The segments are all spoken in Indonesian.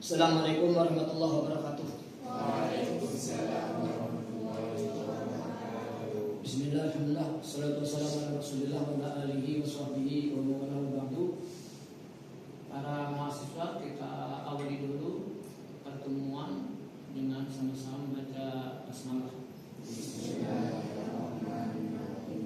Assalamualaikum warahmatullahi wabarakatuh. Waalaikumsalam warahmatullahi wabarakatuh. Bismillahirrahmanirrahim. Wassalatu wassalamu ala Rasulillah wa ala alihi wa sahbihi wa man wala ba'du. Para mahasiswa, kita awali dulu pertemuan dengan sama-sama baca basmalah. Bismillahirrahmanirrahim.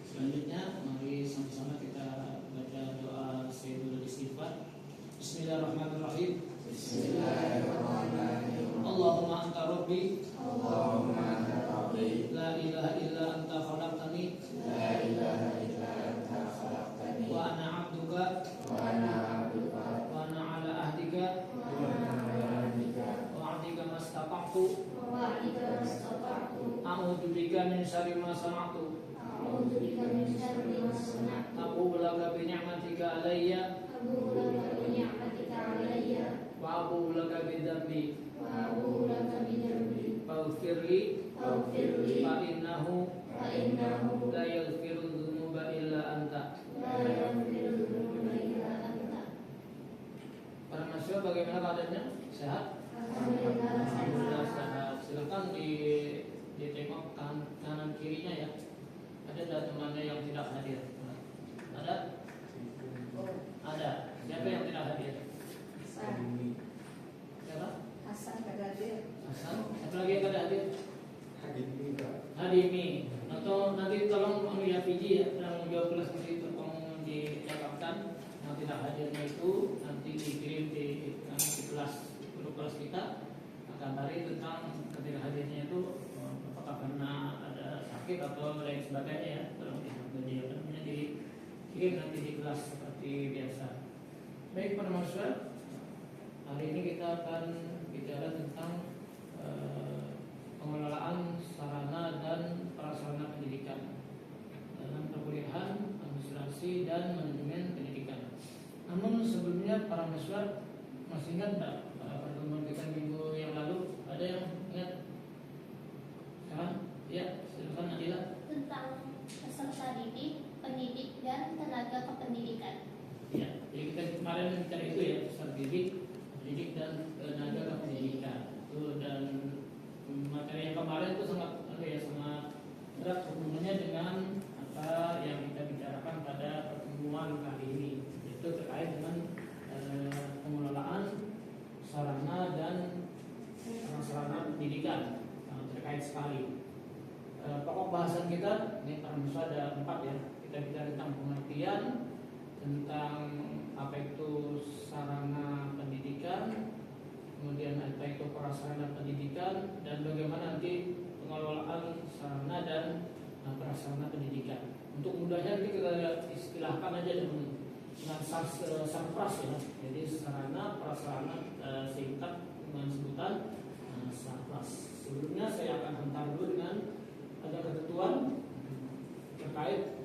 Selanjutnya mari sama-sama kita baca doa Sayyidul Istighfar. Bismillahirrahmanirrahim. Bismillahirrahmanirrahim. Allahumma anta rabbi Allahumma anta rabbi la ilaha illa anta khalaqtani la ilaha illa anta khalaqtani wa ana 'abduka wa ana 'abduka wa ana 'ala ahdika wa ana 'ala ahdika wa 'adika mastata'tu wa a'idha mastata'tu a'udzu bika min syarri ma sana'tu a'udzu bika min syarri ma sana'tu aqulu laka bi ni'matika alayya abu'u laka bi ni'matika 'alayya wa aqulu laka bi dhanbi wa abu'u laka bi dhanbi faghfirli faghfir li fa innahu fa innahu la yaghfiru dzunuba illa anta. la yaghfiru dzunuba illa anta. Para mahasiswa bagaimana keadaannya? Sehat? Alhamdulillah. Alhamdulillah sehat. Silakan ditengok kanan kirinya ya. Ada temannya yang tidak hadir? Ada? Ada. Siapa yang tidak hadir? Siapa? Hasan Kadadir. Hasan. Siapa lagi yang tidak hadir? Hadimi. Hadimi. Atau nanti tolong ya Fiji ya, yang menjawab kelas nanti tolong didapatkan. Yang tidak hadirnya itu nanti dikirim di kelas grup kelas kita akan cari tentang ketidakhadirnya itu apakah karena ada sakit atau lain sebagainya ya. Tolong dikirim nanti di kelas seperti biasa. Baik para mahasiswa, hari ini kita akan bicara tentang pengelolaan sarana dan prasarana pendidikan dalam perkuliahan, administrasi dan manajemen pendidikan. Namun sebelumnya para mahasiswa masih ingat tak pertemuan kita minggu yang lalu? Ada yang ingat? Sekarang? Ya, silakan Adila. Tentang peserta didik, pendidik dan tenaga kependidikan. Ya, jadi kita kemarin bicara itu ya, peserta didik dan tenaga kependidikan. Itu dan materi yang kemarin itu sangat erat hubungannya dengan apa yang kita bicarakan pada pertemuan kali ini, itu terkait dengan pengelolaan sarana dan prasarana pendidikan, sangat terkait sekali. Pokok bahasan kita ini para mahasiswa ada 4 ya. Kita bicara tentang pengertian, tentang apa itu sarana pendidikan, kemudian apa itu prasarana pendidikan, dan bagaimana nanti pengelolaan sarana dan prasarana pendidikan. Untuk mudahnya nanti kita istilahkan aja dengan sarpras ya. Jadi sarana prasarana singkat dengan sebutan sarpras. Sebelumnya saya akan hantar dulu dengan ada ketentuan terkait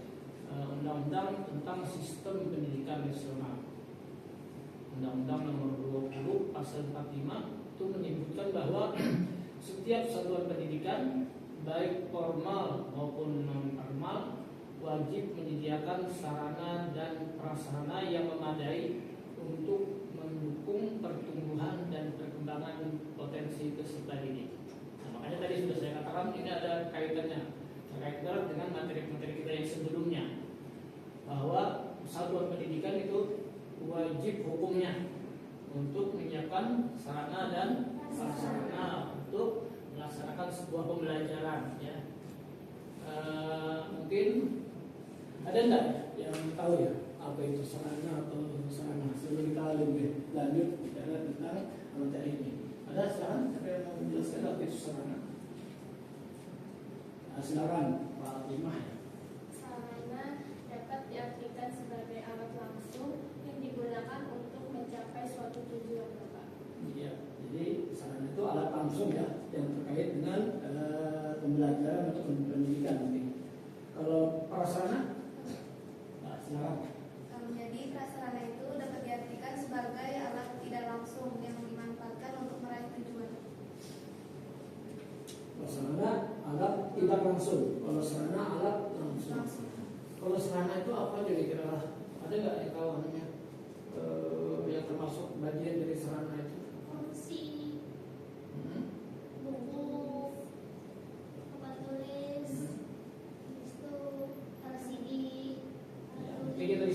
undang-undang tentang sistem pendidikan nasional. Undang-undang nomor 20 pasal 45 itu menyebutkan bahwa setiap satuan pendidikan baik formal maupun non formal wajib menyediakan sarana dan prasarana yang memadai untuk mendukung pertumbuhan dan perkembangan potensi peserta didik. Nah, makanya tadi sudah saya katakan ini ada kaitannya terkait dengan materi-materi kita yang sebelumnya, bahwa satuan pendidikan itu wajib hukumnya untuk menyiapkan sarana dan prasarana untuk melaksanakan sebuah pembelajaran ya. Mungkin ada enggak yang tahu ya apa itu sarana atau prasarana? Sebelum kita lebih lanjut bicara tentang materi ini, ada silakan siapa yang mau menjelaskan apa itu sarana? Silakan Pak Imah. Sarana dapat diartikan sebagai alat langsung yang digunakan untuk mencapai suatu tujuan, Bapak. Iya, jadi sarana itu alat langsung ya yang terkait dengan pembelajaran atau pendidikan nanti. Kalau prasarana, nah, silakan. Jadi prasarana itu dapat diartikan sebagai alat tidak langsung yang dimanfaatkan untuk meraih tujuan. Prasarana alat tidak langsung. Kalau sarana alat langsung. Kalau sarana itu apa jadi kira? Ada nggak yang tahu namanya? Yang termasuk bagian dari sarana itu?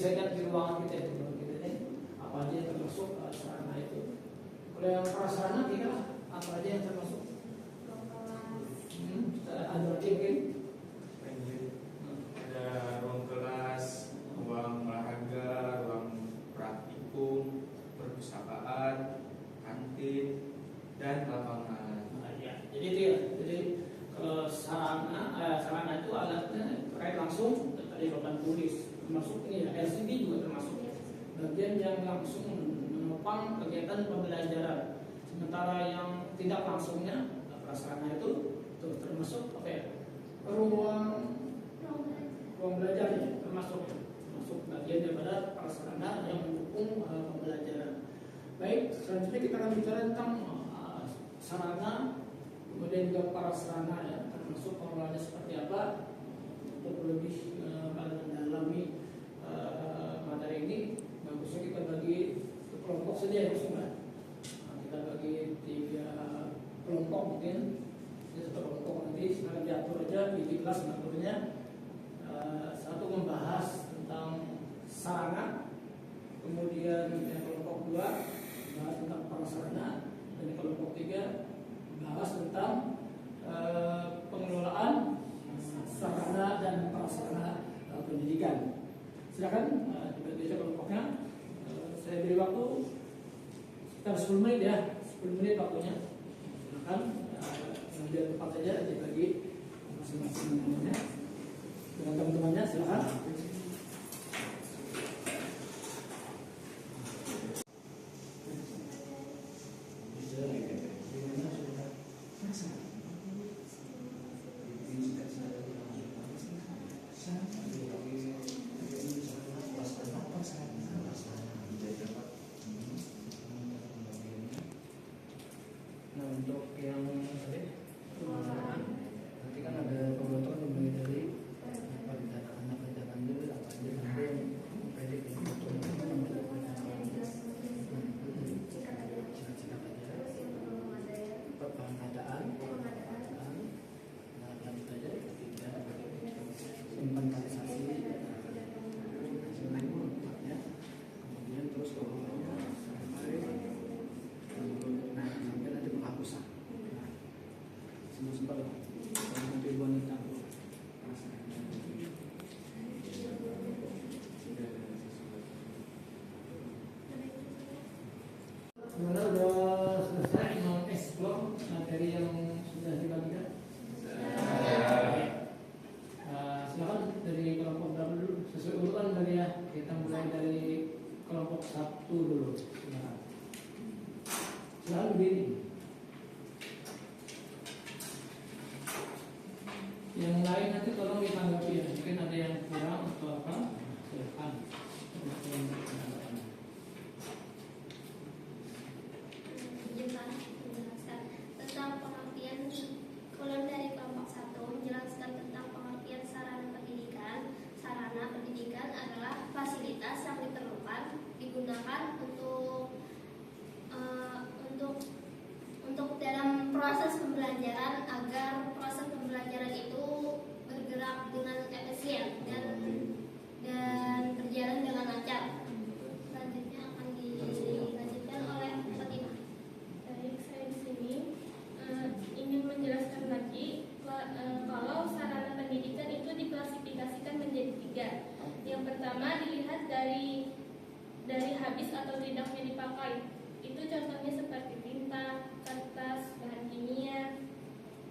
bisa lihat di ruangan kita itu, apa aja yang termasuk sarana itu. Kalau yang prasarana kira apa aja yang termasuk? Ada mungkin Ada ruang kelas, ruang olahraga, ruang praktikum, perpustakaan, kantin, dan lapangan. ya. Jadi itu ya. Jadi kalau sarana itu alatnya terkait langsung tadi papan tulis, termasuk ini ya, LCD juga termasuk bagian yang langsung menopang kegiatan pembelajaran. Sementara yang tidak langsungnya prasarana itu termasuk apa ya? Ruang belajar ya, termasuk bagian daripada prasarana yang mendukung pembelajaran. Baik, selanjutnya kita akan bicara tentang sarana, kemudian juga prasarana ya, termasuk pengelolaannya seperti apa. Untuk lebih mendalami materi ini, bagusnya kita bagi kelompok saja ya, kita bagi 3 kelompok mungkin. Satu kelompok nanti sekarang diatur aja di kelas mengaturnya. Satu membahas tentang sarana, kemudian yang kelompok 2 bahas tentang prasarana, dan yang kelompok 3 bahas tentang pengelolaan sarana dan prasarana pendidikan. Silakan dibagi aja kelompoknya. Saya beri waktu sekitar 10 menit ya, 10 menit waktunya. Silakan ambil tempat saja dibagi masing-masing namanya dengan teman-temannya, silakan. Nah, untuk yang tadi nanti kan ada pembentukan mulai dari perencanaan dulu apa aja nanti pendek pengadaan lanjut aja ketiga inventarisasi ya, kemudian terus ke sampai nanti penghapusan sempat sampai wanita. Gimana, udah selesai mengeksplor materi yang sudah dibagikan? Silakan dari kelompok berapa dulu? Sesuai urutan dari ya. Kita mulai dari kelompok 1 dulu. Silakan berdiri. Yang lain nanti tolong ditanggapi ya. Mungkin ada yang kurang atau apa? Silakan. Menjelaskan tentang pengertian. Kalau dari kelompok 1 menjelaskan tentang pengertian sarana pendidikan adalah fasilitas yang digunakan untuk dalam proses pembelajaran agar proses pembelajaran itu bergerak dengan efisien dan berjalan dengan lancar. Selanjutnya akan dilanjutkan oleh Fatimah. Baik, saya di sini ingin menjelaskan lagi kalau sarana pendidikan itu diklasifikasikan menjadi 3. Yang pertama dilihat dari habis atau tidaknya dipakai. Itu contohnya seperti tinta, kertas, bahan kimia.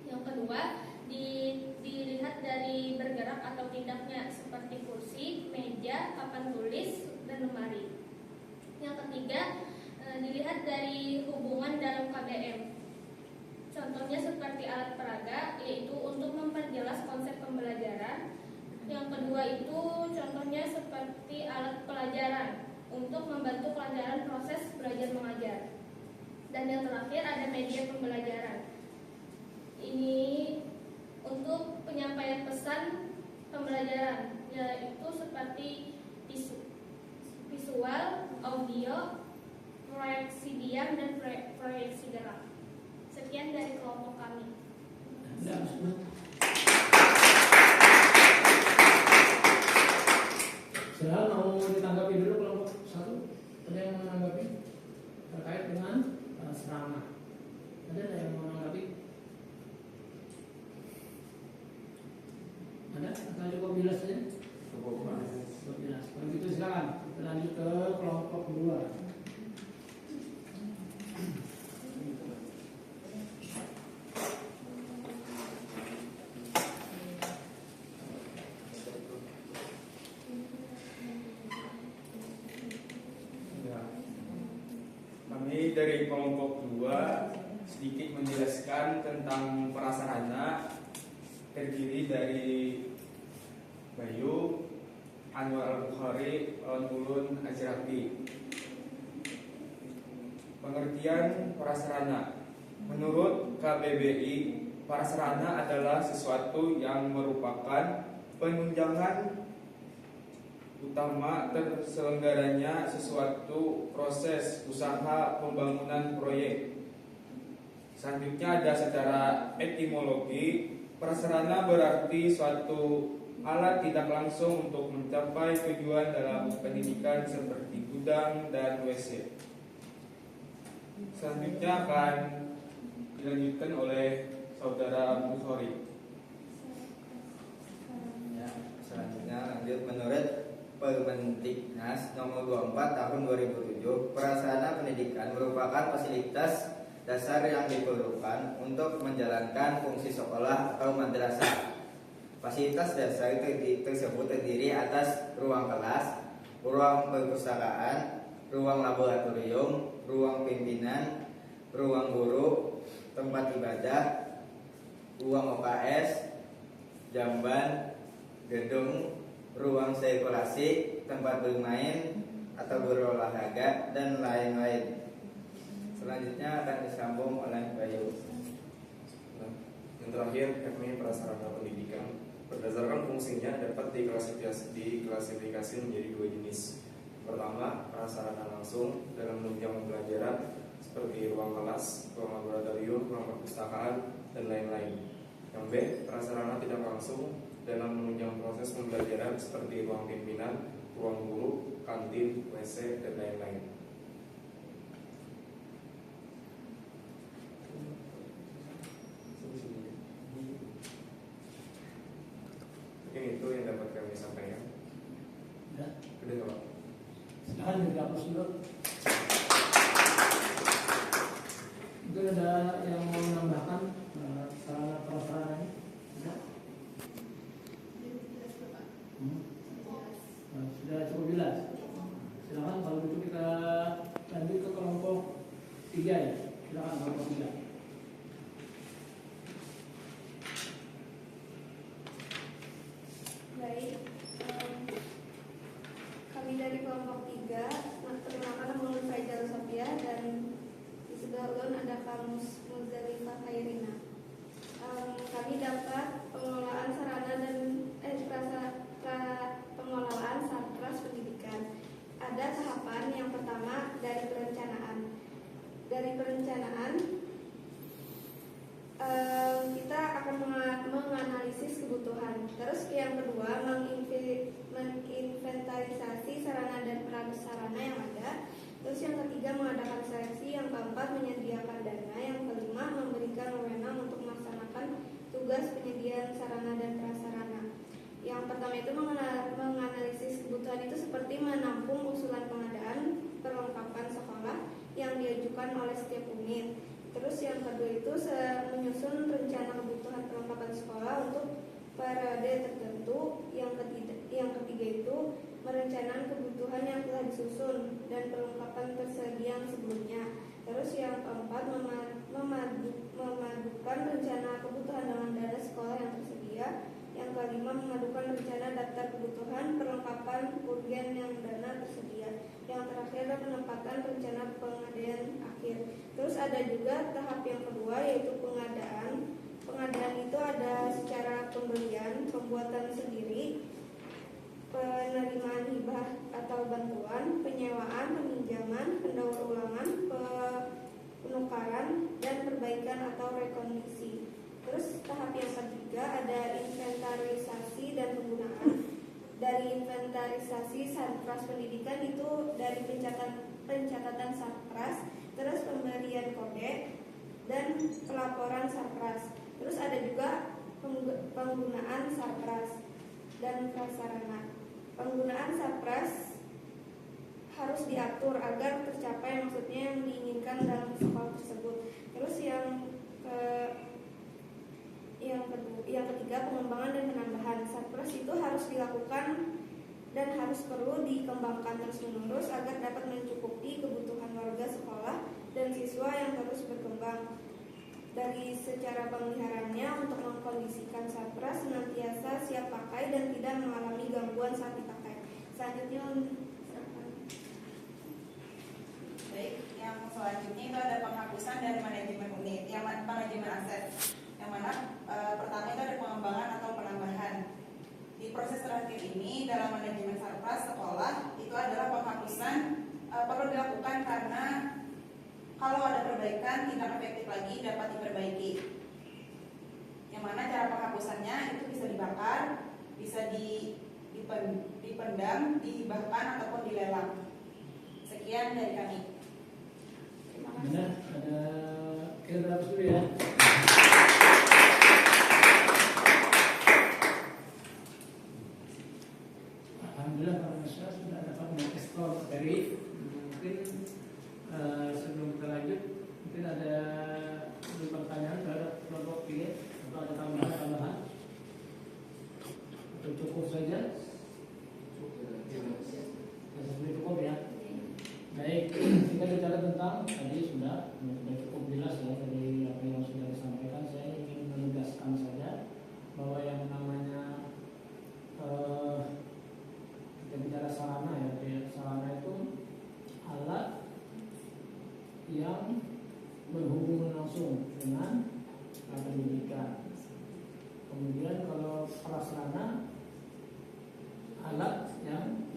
Yang kedua dilihat dari bergerak atau tidaknya seperti kursi, meja, papan tulis, dan lemari. Yang ketiga dilihat dari hubungan dalam KBM. Contohnya seperti alat peraga, yaitu untuk memperjelas konsep pembelajaran. Yang kedua itu contohnya seperti alat pelajaran untuk membantu pelajaran proses belajar mengajar. Dan yang terakhir ada media pembelajaran. Ini untuk penyampaian pesan pembelajaran, yaitu seperti visual, audio, proyeksi diam, dan proyeksi gerak. Sekian dari kelompok kami. Silakan mau ditanggapi. asrama. Ada nggak yang mau menanggapi? Ada? Atau cukup jelas saja? Cukup jelas. Kalau gitu silakan kita lanjut ke kelompok kedua. Kami dari kelompok 2 sedikit menjelaskan tentang prasarana terdiri dari Bayu, Anwar Al-Bukhari, Ulun Azraqi. Pengertian prasarana. Menurut KBBI, prasarana adalah sesuatu yang merupakan penunjangan utama terselenggaranya sesuatu proses usaha pembangunan proyek. Selanjutnya ada secara etimologi, prasarana berarti suatu alat tidak langsung untuk mencapai tujuan dalam pendidikan seperti gudang dan WC. Selanjutnya akan dilanjutkan oleh saudara Bukhari. Ya, selanjutnya lanjut menurut Permendiknas nomor 24 tahun 2007, prasarana pendidikan merupakan fasilitas dasar yang diperlukan untuk menjalankan fungsi sekolah atau madrasah. Fasilitas dasar tersebut terdiri atas ruang kelas, ruang perpustakaan, ruang laboratorium, ruang pimpinan, ruang guru, tempat ibadah, ruang OKS, jamban, gedung, ruang sirkulasi, tempat bermain atau berolahraga, dan lain-lain. Selanjutnya akan disambung oleh Bayu. Yang terakhir, yakni prasarana pendidikan. Berdasarkan fungsinya dapat diklasifikasi menjadi 2 jenis. Pertama, prasarana langsung dalam menunjang pembelajaran seperti ruang kelas, ruang laboratorium, ruang perpustakaan, dan lain-lain. Yang B, prasarana tidak langsung dalam menunjang proses pembelajaran seperti ruang pimpinan, ruang guru, kantin, WC, dan lain-lain. Mungkin itu yang dapat kami sampaikan. Ya. Sudah nggak, Pak? Silakan dihapus dulu. Mungkin ada yang mau menambahkan sarana prasarana ini? Ada? Sudah cukup jelas. Silakan kalau begitu kita lanjut ke kelompok 3 ya. Silakan kelompok 3. Baik, kami dari kelompok 3, perkenalkan nama Ulun Faizal Sofia, dan di sebelah Ulun ada Kamus Muzalifah Khairina. Kami dapat pengelolaan sarana dan pengelolaan sarpras pendidikan. Ada tahapan yang pertama dari perencanaan. Dari perencanaan kita akan menganalisis kebutuhan. Terus yang kedua, menginventarisasi sarana dan prasarana yang ada. Terus yang ketiga, mengadakan seleksi. Yang keempat, menyediakan dana. Yang kelima, memberikan wewenang untuk melaksanakan tugas penyediaan sarana dan prasarana. Yang pertama itu menganalisis kebutuhan itu seperti menampung usulan pengadaan perlengkapan sekolah yang diajukan oleh setiap unit. Terus yang kedua itu menyusun rencana kebutuhan perlengkapan sekolah untuk periode tertentu. Yang ketiga itu merencanakan kebutuhan yang telah disusun dan perlengkapan tersedia yang sebelumnya. Terus yang keempat, memadukan rencana kebutuhan dengan dana sekolah yang tersedia. Yang kelima, memadukan rencana daftar kebutuhan perlengkapan urgen yang dana tersedia. Yang terakhir adalah penempatan rencana pengadaan akhir. Terus ada juga tahap yang kedua, yaitu pengadaan. Pengadaan itu ada secara pembelian, pembuatan sendiri, penerimaan hibah atau bantuan, penyewaan, peminjaman, pendaur ulangan, penukaran, dan perbaikan atau rekondisi. Terus tahap yang ketiga ada inventarisasi dan penggunaan. Dari inventarisasi sarpras pendidikan itu dari pencatatan sarpras, terus pemberian kode, pelaporan sarpras. Terus ada juga penggunaan sarpras dan prasarana. Penggunaan sarpras harus diatur agar tercapai maksudnya yang diinginkan dalam sekolah tersebut. Terus yang ketiga, pengembangan dan penambahan. Sarpras itu harus dilakukan dan harus perlu dikembangkan terus-menerus agar dapat mencukupi kebutuhan warga sekolah dan siswa yang terus berkembang. Dari secara pemeliharaannya untuk mengkondisikan sarpras senantiasa siap pakai dan tidak mengalami gangguan saat dipakai. Selanjutnya, baik, yang selanjutnya itu ada penghapusan dan manajemen unit, yang manajemen aset. Yang mana pertama itu ada pengembangan atau penambahan. Di proses terakhir ini dalam manajemen sarpras sekolah itu adalah penghapusan perlu dilakukan karena kalau ada perbaikan tidak efektif lagi dapat diperbaiki. Yang mana cara penghapusannya itu bisa dibakar, bisa dipendam, dihibahkan ataupun dilelang. Sekian dari kami. Benar, ada kira berapa dulu ya? Alhamdulillah para mahasiswa sudah dapat mengeksplor materi. Mungkin sebelum kita lanjut, mungkin ada pertanyaan terhadap kelompok ini atau ada tambahan-tambahan? Atau cukup saja? Cukup ya. Baik, kita bicara tentang tadi sudah cukup jelas ya dari apa yang sudah disampaikan. Saya ingin menegaskan saja bahwa yang namanya kita bicara sarana ya, sarana itu alat yang berhubungan langsung dengan pendidikan. Kemudian kalau prasarana alat yang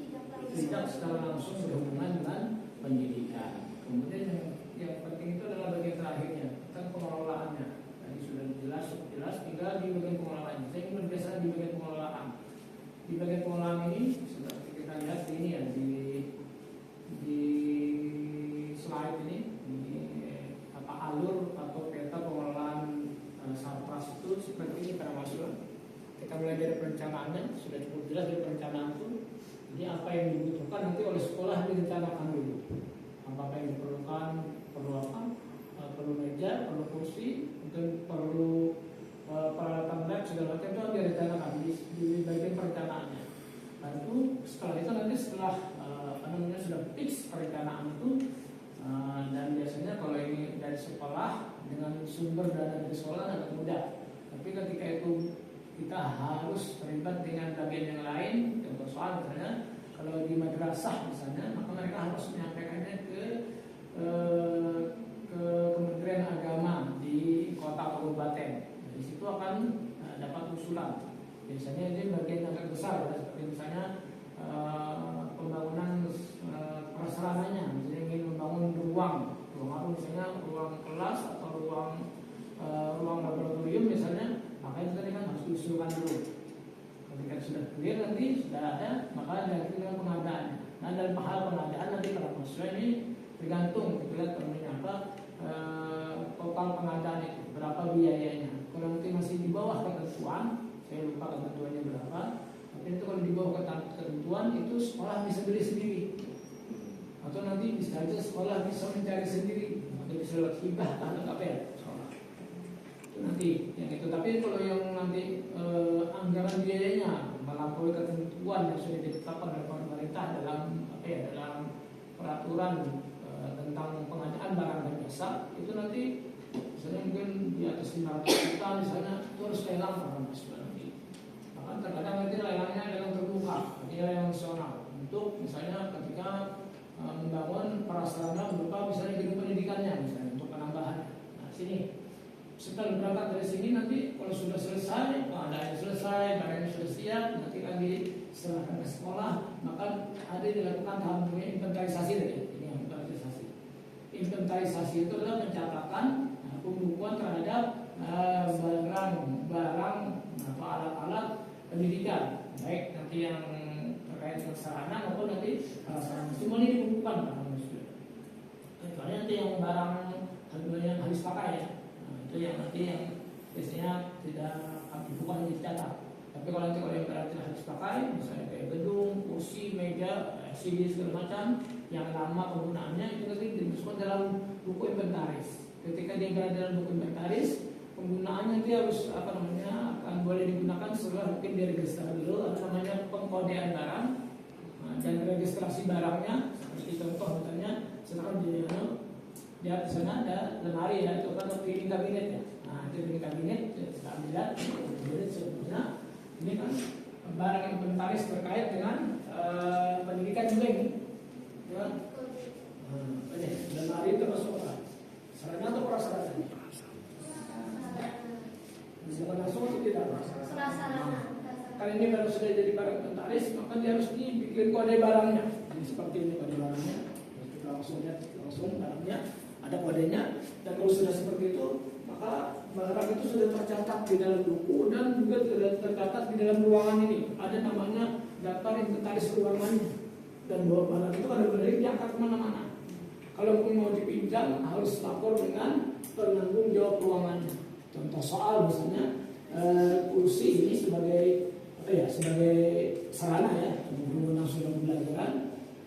tidak secara langsung berhubungan dengan pendidikan. Kemudian yang penting itu adalah bagian terakhirnya tentang pengelolaannya. Tadi sudah jelas, tinggal di bagian pengelolaan. Saya ingin bergeser di bagian pengelolaan. Di bagian pengelolaan ini sudah kita lihat ini ya di slide ini alur atau peta pengelolaan sarpras itu seperti ini para mahasiswa. Kita mulai dari perencanaannya sudah cukup jelas dari perencanaan itu. Jadi apa yang dibutuhkan nanti oleh sekolah direncanakan dulu. Apa yang diperlukan, perlu apa? Perlu meja, perlu kursi, mungkin perlu peralatan lab segala macam itu direncanakan di bagian perencanaannya. Lalu setelah itu nanti setelah sudah fix perencanaan itu dan biasanya kalau ini dari sekolah dengan sumber dana dari sekolah agak mudah. Tapi ketika itu kita harus terlibat dengan bagian yang lain, contoh soal misalnya kalau di madrasah misalnya, maka mereka harus menyampaikannya ke Kementerian Agama di kota atau kabupaten. Di situ akan dapat usulan. Biasanya ini bagian agak besar, ya, seperti misalnya pembangunan prasarananya, misalnya ingin membangun ruang apa misalnya ruang kelas atau ruang laboratorium misalnya, maka itu tadi kan harus diusulkan dulu. Ketika sudah clear nanti sudah ada, maka dilanjutkan dengan pengadaannya. Nah dalam hal pengadaan nanti para mahasiswa ini tergantung kita lihat termnya apa total pengadaan itu berapa biayanya. Kalau nanti masih di bawah ketentuan, saya lupa ketentuannya berapa, tapi itu kalau di bawah ketentuan itu sekolah bisa beli sendiri, atau nanti bisa aja sekolah bisa mencari sendiri, atau bisa lewat hibah atau apa ya sekolah. Itu nanti yang itu. Tapi kalau yang nanti anggaran biayanya melampaui ketentuan yang sudah ditetapkan oleh pemerintah dalam dalam peraturan tentang pengadaan barang dan jasa, itu nanti misalnya mungkin di atas 500 juta misalnya itu harus lelang para mahasiswa nanti. Bahkan terkadang nanti lelangnya lelang terbuka, artinya lelang nasional untuk misalnya ketika membangun prasarana berupa misalnya gedung pendidikannya misalnya untuk penambahannya. Nah sini setelah berangkat dari sini nanti kalau sudah selesai, pengadaan selesai, barangnya sudah siap, nanti lagi serahkan ke sekolah, maka ada dilakukan tahap inventarisasi tadi. Ini inventarisasi. Inventarisasi itu adalah pencatatan pembukuan terhadap barang atau alat-alat pendidikan, baik nanti yang terkait dengan sarana maupun nanti sarana. Semua ini dibukukan, kecuali nanti yang barang yang habis pakai ya. itu yang nanti yang biasanya tidak kami bukan dicatat. Tapi kalau nanti kalau yang berarti harus pakai, misalnya kayak gedung, kursi, meja, LCD segala macam, yang lama penggunaannya itu nanti dimasukkan dalam buku inventaris. Ketika dia berada dalam buku inventaris, penggunaannya dia harus akan boleh digunakan setelah mungkin diregister dulu, ada namanya pengkodean barang dan registrasi barangnya. Seperti contoh misalnya, sekarang di atas sana ada lemari ya, itu kan piring kabinet ya. Nah itu piring kabinet, kita ambil kemudian sebetulnya ini kan barang inventaris terkait dengan pendidikan juga ini, ya. Lemari itu masuk apa? Sarana atau prasarana? Bukan langsung atau tidak? Prasarana. Kalau ini baru sudah jadi barang inventaris, maka dia harus dibikin kode barangnya. Jadi seperti ini kode barangnya. Kita langsung lihat langsung barangnya, ada kodenya. Dan kalau sudah seperti itu, maka barang itu sudah tercatat di dalam buku dan juga sudah tercatat di dalam ruangan ini. Ada namanya daftar inventaris ruangannya. Dan bahwa barang itu ada benar diangkat kemana-mana. Kalau pun mau dipinjam harus lapor dengan penanggung jawab ruangannya. Contoh soal misalnya kursi ini sebagai sebagai sarana ya, menggunakan sudah pembelajaran,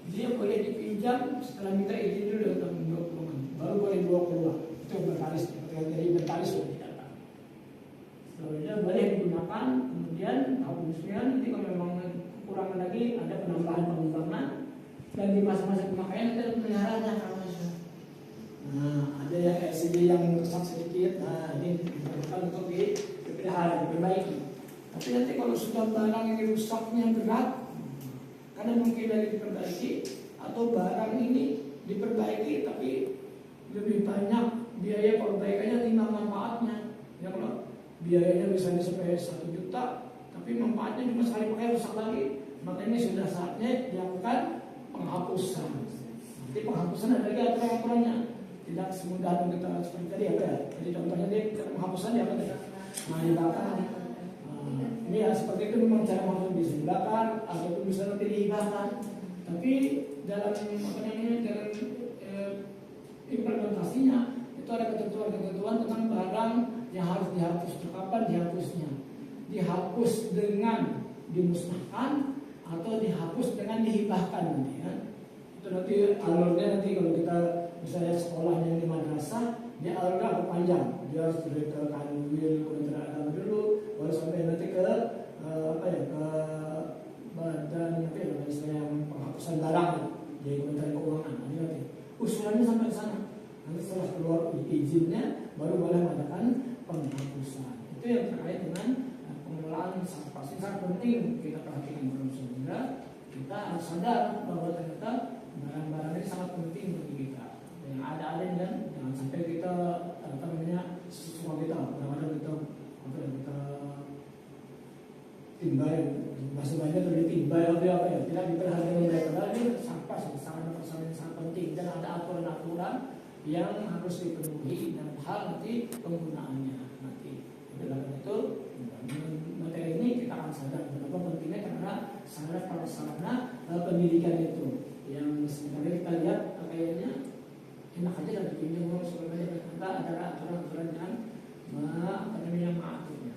dia boleh dipinjam setelah minta izin dulu dari penanggung jawab ruangan, baru boleh dibawa keluar. Itu inventaris, dari inventaris sudah dicatat. Selanjutnya boleh digunakan, kemudian harusnya nanti kalau memang kekurangan lagi ada penambahan pengembangan dan di masa-masa pemakaian ada peliharaannya. Nah, ada yang LCD yang rusak sedikit, nah ini diperlukan untuk dipelihara, diperbaiki. Tapi nanti kalau sudah barang yang rusaknya berat, karena mungkin dari diperbaiki atau barang ini diperbaiki tapi lebih banyak biaya perbaikannya timbang manfaatnya. Ya kalau biayanya misalnya sampai 1 juta, tapi manfaatnya cuma sekali pakai rusak lagi, maka ini sudah saatnya dilakukan penghapusan. Nanti penghapusan ada lagi aturan-aturannya. Tidak semudah yang kita seperti tadi apa ya? Jadi contohnya dia penghapusan dia apa ya? Nah dibakar. Ini ya seperti itu memang cara langsung bisa dibakar ataupun bisa nanti dihibahkan. Tapi dalam dalam implementasinya itu ada ketentuan-ketentuan tentang barang yang harus dihapus. Kapan dihapusnya? Dihapus dengan dimusnahkan atau dihapus dengan dihibahkan nanti ya. Itu nanti alurnya nanti kalau kita misalnya sekolahnya di madrasah, dia alurnya agak panjang. Dia harus dari ke kanwil, kementerian agama dulu, baru sampai nanti ke ke badan nanti ya, misalnya penghapusan barang jadi kementerian keuangan. Nanti usulannya sampai sana. Nanti setelah keluar izinnya, baru boleh mengadakan penghapusan. Itu yang terkait dengan pengelolaan sampah. Sangat penting kita perhatikan terus sehingga kita harus sadar bahwa ternyata barang-barang ini sangat penting bagi kita. Yang ada dan jangan sampai kita semua kita kadang-kadang kita timbai masih banyak dari timbai atau ya tidak diperhatikan mereka. Karena ini sampah sangat sangat penting dan ada aturan-aturan yang harus dipenuhi dan hal nanti penggunaannya nanti. Dalam itu materi ini kita akan sadar betapa pentingnya karena sangat sarana pendidikan itu yang sebenarnya kita lihat kayaknya enak aja dan dipinjam orang sebenarnya ternyata ada aturan-aturan yang mengaturnya.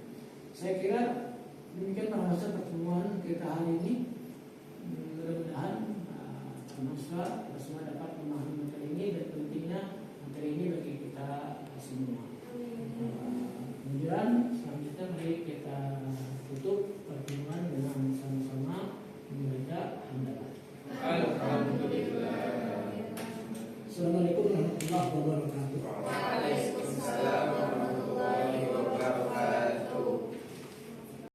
Saya kira demikian bahasa pertemuan kita hari ini. Mudah-mudahan kita semua dapat memahami materi ini dan pentingnya materi ini bagi kita semua. Kemudian selanjutnya mari kita tutup pertemuan dengan sama-sama membaca hamdalah. Alhamdulillah.